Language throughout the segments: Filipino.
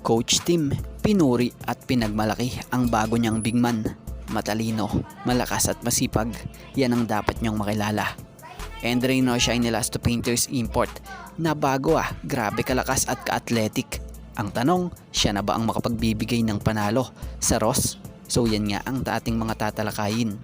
Coach Tim, pinuri at pinagmalaki ang bago niyang bigman. Matalino, malakas at masipag, yan ang dapat niyong makilala. And Reyno Shine Elasto Painters Import na bago grabe kalakas at ka-athletic. Ang tanong, siya na ba ang makapagbibigay ng panalo sa Ross? So yan nga ang ating mga tatalakayin.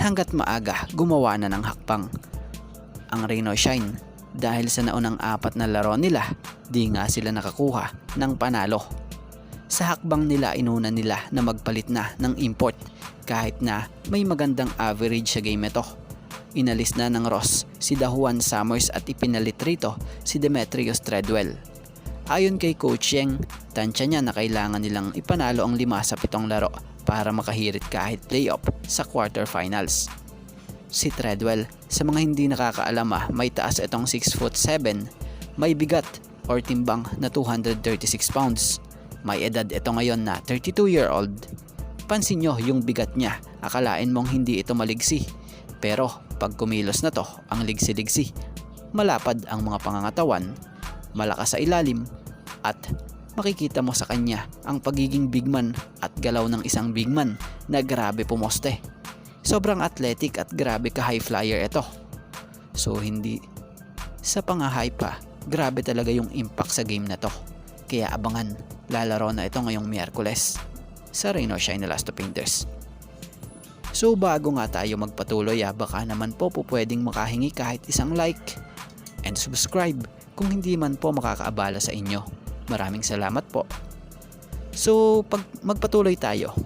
Hanggat maaga, gumawa na ng hakbang ang Reyno Shine dahil sa naunang 4 na laro nila, di nga sila nakakuha ng panalo. Sa hakbang nila, inuna nila na magpalit na ng import kahit na may magandang average sa game ito. Inalis na ng Ross si Dajuan Summers at ipinalit rito si Demetrius Treadwell. Ayon kay Coach Yeng, tansya niya na kailangan nilang ipanalo ang 5 sa 7 laro para makahirit kahit playoff sa quarterfinals. Si Treadwell, sa mga hindi nakakaalam may taas itong 6'7", may bigat or timbang na 236 pounds. May edad ito ngayon na 32-year-old. Pansin nyo yung bigat niya, akalain mong hindi ito maligsi. Pero pag kumilos na to, ang ligsi-ligsi. Malapad ang mga pangangatawan, malakas sa ilalim, at makikita mo sa kanya ang pagiging bigman at galaw ng isang bigman na grabe pumoste. Sobrang athletic at grabe ka high flyer ito. So hindi sa pang-high pa, grabe talaga yung impact sa game na to. Kaya abangan, lalaro na ito ngayong Miyerkules sa Reyno Shine Elasto Painters. So bago nga tayo magpatuloy, baka naman po pwedeng makahingi kahit isang like and subscribe kung hindi man po makakaabala sa inyo. Maraming salamat po. So pag magpatuloy tayo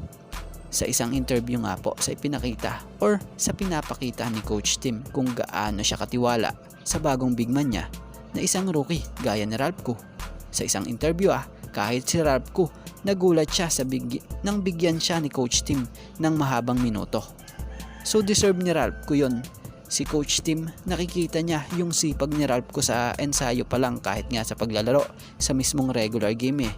sa isang interview nga po sa ipinakita or sa pinapakita ni Coach Tim kung gaano siya katiwala sa bagong bigman niya na isang rookie gaya ni Ralph Koo. Sa isang interview kahit si Ralph Koo nagulat siya nang bigyan siya ni Coach Tim ng mahabang minuto. So deserve ni Ralph Koo yun. Si Coach Tim, nakikita niya yung sipag ni Ralph Koo sa ensayo pa lang kahit nga sa paglalaro sa mismong regular game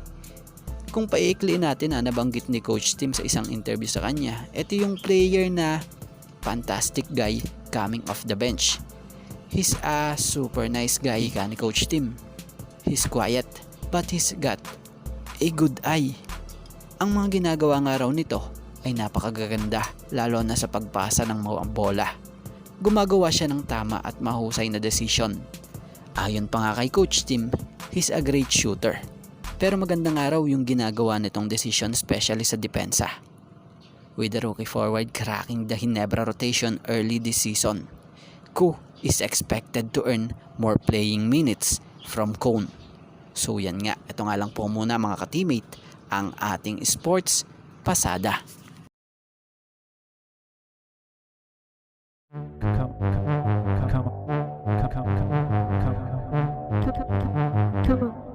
Kung paiikliin natin nabanggit ni Coach Tim sa isang interview sa kanya, ito yung player na fantastic guy coming off the bench. He's a super nice guy ni Coach Tim. He's quiet but he's got a good eye. Ang mga ginagawa nga raw nito ay napakaganda lalo na sa pagpasa ng mga bola. Gumagawa siya ng tama at mahusay na desisyon. Ayon pa nga kay Coach Tim, he's a great shooter. Pero magandang araw yung ginagawa nitong decision especially sa depensa. With the rookie forward cracking the Ginebra rotation early this season, Koo is expected to earn more playing minutes from Cone. So yan nga, ito nga lang po muna mga ka-teammate ang ating sports pasada. Come on.